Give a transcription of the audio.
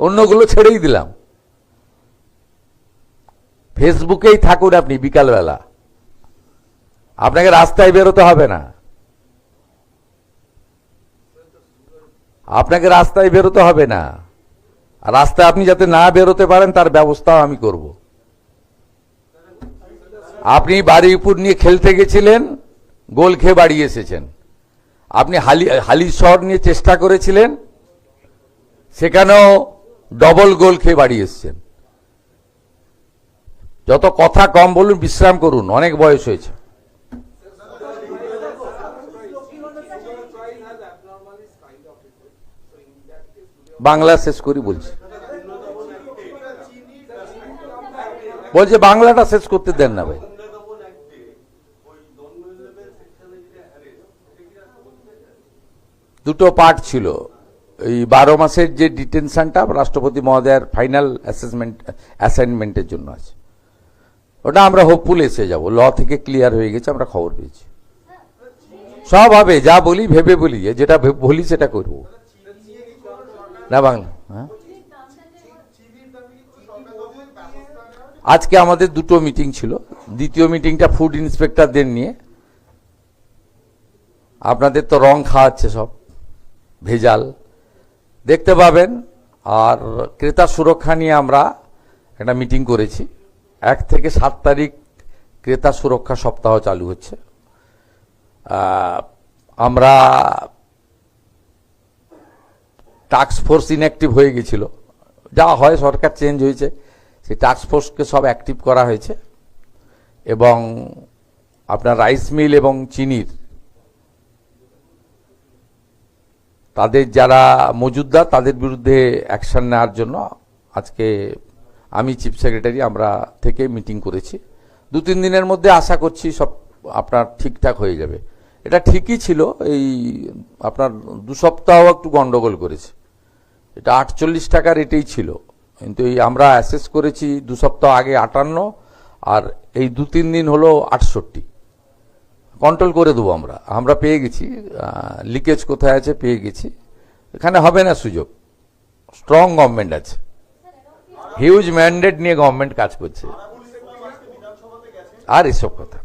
অন্যগুলো ছেড়েই দিলাম। ফেসবুকেই থাকুন আপনি বিকালবেলা, আপনাকে রাস্তায় বেরোতে হবে না, আপনাকে রাস্তায় বেরোতে হবে না। আর রাস্তায় আপনি যাতে না বেরোতে পারেন তার ব্যবস্থাও আমি করব। আপনি বারুইপুর নিয়ে খেলতে গেছিলেন, গোল খেয়ে বাড়ি এসেছেন। আপনি হালিশহর নিয়ে চেষ্টা করেছিলেন, সেখানেও ডবল গোল খেয়ে বাড়ি এসেছেন। যত কথা কম বলুন, বিশ্রাম করুন, অনেক বয়স হয়েছে। বাংলা শেষ করি বলছি, বলছে বাংলাটা শেষ করতে দেন না ভাই। দুটো পার্ট ছিল। এই 12 মাসের যে ডিটেনশনটা রাষ্ট্রপতি মহোদয়ের ফাইনাল অ্যাসাইনমেন্টের জন্য আছে, ওটা আমরা হোপফুল এসে যাব। ল থেকে ক্লিয়ার হয়ে গেছে, আমরা খবর পেয়েছি। সব হবে, যা বলি ভেবে বলি, যেটা বলি সেটা করব না। বাংলা হ্যাঁ, আজকে আমাদের দুটো মিটিং ছিল। দ্বিতীয় মিটিংটা ফুড ইন্সপেক্টরদের নিয়ে। আপনাদের তো রং খাওয়াচ্ছে সব, ভেজাল দেখতে পাবেন। আর ক্রেতা সুরক্ষা নিয়ে আমরা একটা মিটিং করেছি। 1 থেকে 7 তারিখ ক্রেতা সুরক্ষা সপ্তাহ চালু হচ্ছে। আমরা টাস্ক ফোর্স ইনঅ্যাক্টিভ হয়ে গেছিল, যা হয়, সরকার চেঞ্জ হয়েছে, সেই টাস্ক ফোর্সকে সব অ্যাক্টিভ করা হয়েছে। এবং আপনার রাইস মিল এবং চিনির তাদের যারা মজুদদার, তাদের বিরুদ্ধে অ্যাকশন নেওয়ার জন্য আজকে আমি চিফ সেক্রেটারি আমরা থেকে মিটিং করেছি। 2-3 দিনের মধ্যে আশা করছি সব আপনার ঠিকঠাক হয়ে যাবে। এটা ঠিকই ছিল, এই আপনার 2 সপ্তাহ একটু গন্ডগোল করেছে। এটা 48 টাকা রেটেই ছিল, কিন্তু এই আমরা অ্যাসেস করেছি 2 সপ্তাহ আগে 58, আর এই 2-3 দিন হলো 68। কন্ট্রোল করে দেবো আমরা পেয়ে গেছি, লিকেজ কোথায় আছে পেয়ে গেছি। এখানে হবে না সুযোগ, স্ট্রং গভর্নমেন্ট আছে, হিউজ ম্যান্ডেট নিয়ে গভর্নমেন্ট কাজ করছে। আর এসব কথা